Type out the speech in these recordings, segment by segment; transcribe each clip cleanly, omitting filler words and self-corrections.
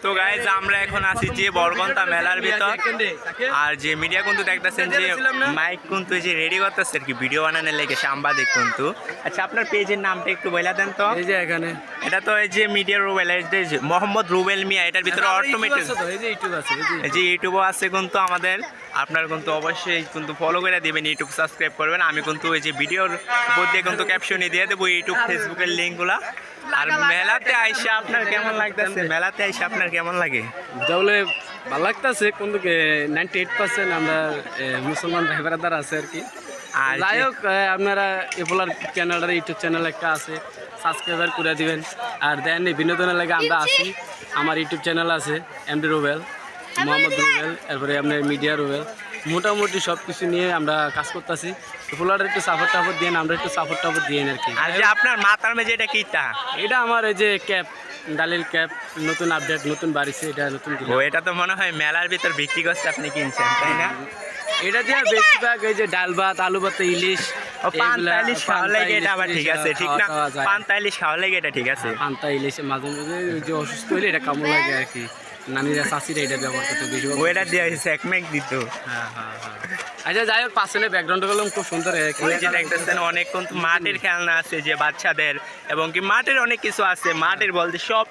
তো গাইজ আমরা এখন আছি যে বরগন্তা মেলার ভিতর, আর যে মিডিয়া কিন্তু দেখতেছেন যে মাইক কিন্তু যে রেডি করতেছে আর কি ভিডিও বানানোর লেগে সাংবাদিক কিন্তু। আচ্ছা আপনার পেজের নামটা একটু বলে দেন তো। এই যে এখানে এটা তো এই যে মিডিয়া রুবেল, এই যে মোহাম্মদ রুবেল মিয়া, এটার ভিতরে অটোমেটিক এই যে ইউটিউব আছে, এই যে ইউটিউবও আছে কিন্তু আমাদের। আপনার কিন্তু অবশ্যই কিন্তু ফলো করে দিবেন, ইউটিউব সাবস্ক্রাইব করবেন। আমি কিন্তু এই যে ভিডিওর উপর দিয়ে কিন্তু ক্যাপশনে দিয়ে দেবো ইউটিউব ফেসবুকের লিঙ্কগুলা। আর মেলাতে আইসা আপনার কেমন লাগতেছে? মেলাতে আইসা আপনার কেমন লাগে? তাহলে ভালো লাগতেছে, কিন্তু 98% আমরা মুসলমান ভাই ব্রাদার আছে আর কি। আর যাই হোক, আপনারা এপোলার চ্যানেলটার ইউটিউব চ্যানেল একটা আছে, সাবস্ক্রাইবার করে দিবেন। আর দেন বিনোদনের লাগে আমরা আছি, আমার ইউটিউব চ্যানেল আছে এমডি রুবেল, মোহাম্মদ রুবেল, এরপরে আপনার মিডিয়া রুবেল। মোটামুটি সব কিছু নিয়ে আমরা কাজ করতেছি। এপোলার একটু সাপোর্ট টাপোর্ট দিয়ে, আমরা একটু সাপোর্ট টাপোর্ট দিয়ে আর কি। আর যে আপনার মাথার মেঝে এটা কিটা? এটা আমার এই যে ক্যাপ, ডালিল ক্যাপ, নতুন আপডেট, নতুন বাড়িছে, এটা নতুন। ও এটা তো মনে হয় মেলার ভিতর বিক্রি করছে, আপনি কিনছেন তাই না? এটা দিয়ে বেশিরভাগ এই যে ডাল ভাত, আলু ভাত, ইলিশ, ও পান্তা ইলিশ খাওয়া লাগে এটা আবার ঠিক আছে, ঠিক না? পান্তা ইলিশ খাওয়া লাগে এটা ঠিক আছে। পান্তা ইলিশ মাঝে মাঝে ওই যে অসুস্থ হইলে এটা কেমন লাগে আর কি, নানিরা চাষিরা এটা ব্যবহার করতে বেশি। ওইটা দিয়ে সেকমেক দিত। হ্যাঁ হ্যাঁ হ্যাঁ। আচ্ছা যাই হোক, পাশে ব্যাকগ্রাউন্ড করলাম খুব সুন্দর। ওই যে দেখতেছেন অনেক কিন্তু মাটির খেলনা আছে যে বাচ্চাদের, এবং কি মাটির অনেক কিছু আছে, মাটির বলতে সব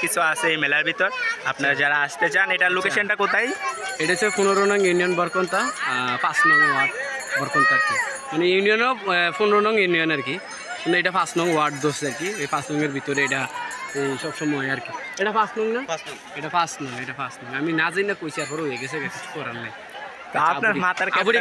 কিছু আছে এই মেলার ভিতর। আপনারা যারা আসতে চান, এটার লোকেশনটা কোথায়? এটা হচ্ছে 15 নং ইউনিয়ন বরকন্তা, 5 নং ওয়ার্ড বরকন্তা আর কি। মানে ইউনিয়নও 15 নং ইউনিয়ন আর কি, কিন্তু এটা 5 নং ওয়ার্ড দোষ আর কি। এই 5 নংয়ের ভিতরে এটা সবসময় আর কি। এটা 5 নং না? এটা 5 নং, এটা 5 নং। আমি না জানি না কইছি, আর হয়ে গেছে, কিছু করার নেই। আপনার মাথার কাবুড়ি